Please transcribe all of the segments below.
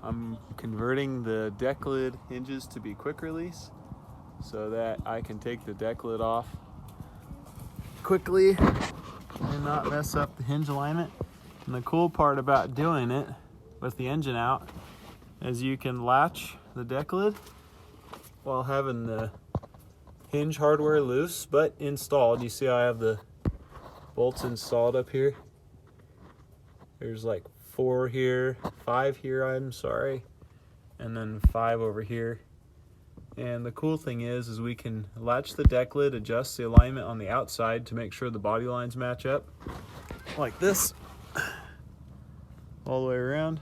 I'm converting the Decklid hinges to be quick release so that I can take the Decklid off quickly and not mess up the hinge alignment. And the cool part about doing it with the engine out is you can latch the Decklid while having the hinge hardware loose but installed. You see how I have the bolts installed up here? There's like 4 here, 5 here, I'm sorry, and then 5 over here. And the cool thing is we can latch the Decklid, adjust the alignment on the outside to make sure the body lines match up, like this, all the way around.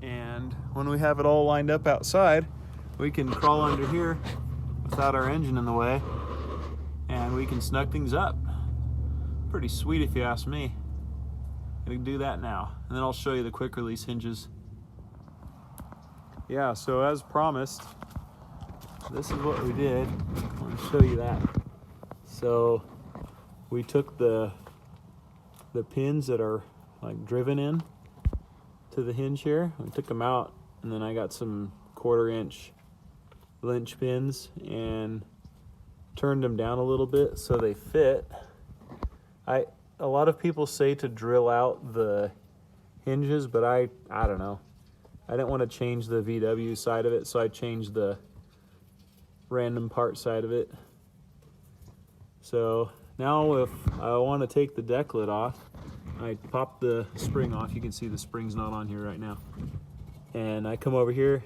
And when we have it all lined up outside, we can crawl under here without our engine in the way, and we can snug things up. Pretty sweet if you ask me. Gonna do that now, and then I'll show you the quick release hinges. Yeah, so as promised, this is what we did. I want to show you that. So we took the pins that are like driven in to the hinge here, we took them out, and then I got some 1/4 inch linch pins and turned them down a little bit so they fit. A lot of people say to drill out the hinges, but I don't know. I didn't want to change the VW side of it, so I changed the random part side of it. So now if I want to take the Decklid off, I pop the spring off. You can see the spring's not on here right now. And I come over here,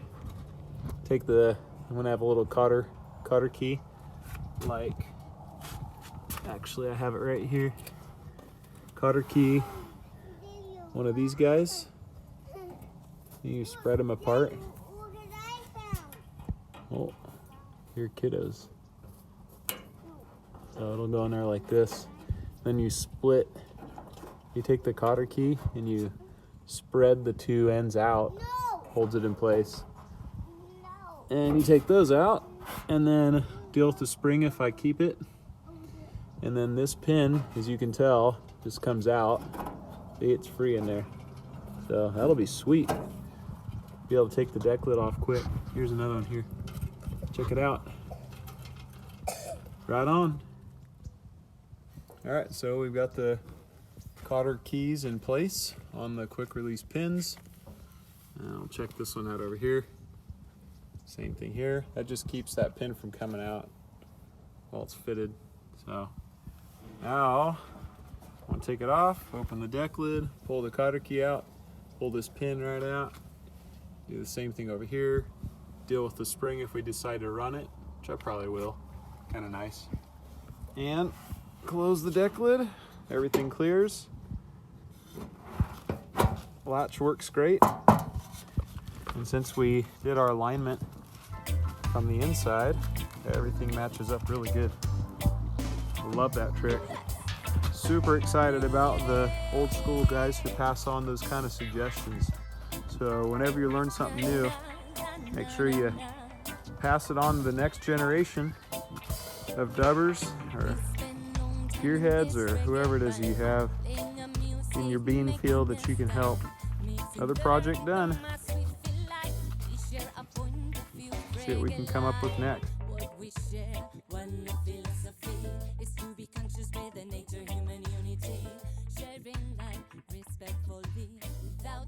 I'm gonna have a little cotter key, like, actually I have it right here. Cotter key, one of these guys. You spread them apart. Oh, here kiddos. So it'll go in there like this. Then you split. You take the cotter key and you spread the 2 ends out, holds it in place. And you take those out and then deal with the spring if I keep it. And then this pin, as you can tell, just comes out. See, it's free in there. So that'll be sweet. Be able to take the Decklid off quick. Here's another one here. Check it out. Right on. All right, so we've got the cotter keys in place on the quick release pins. I'll check this one out over here. Same thing here. That just keeps that pin from coming out while it's fitted. So now I want to take it off, open the Decklid, pull the cotter key out, pull this pin right out. Do the same thing over here. Deal with the spring if we decide to run it, which I probably will. Kind of nice. And close the Decklid. Everything clears. Latch works great. And since we did our alignment from the inside, everything matches up really good. Love that trick. Super excited about the old school guys who pass on those kind of suggestions. So whenever you learn something new, make sure you pass it on to the next generation of dubbers or gearheads or whoever it is you have in your bean field that you can help. Another project done. See what we can come up with next. Sharing life respectfully without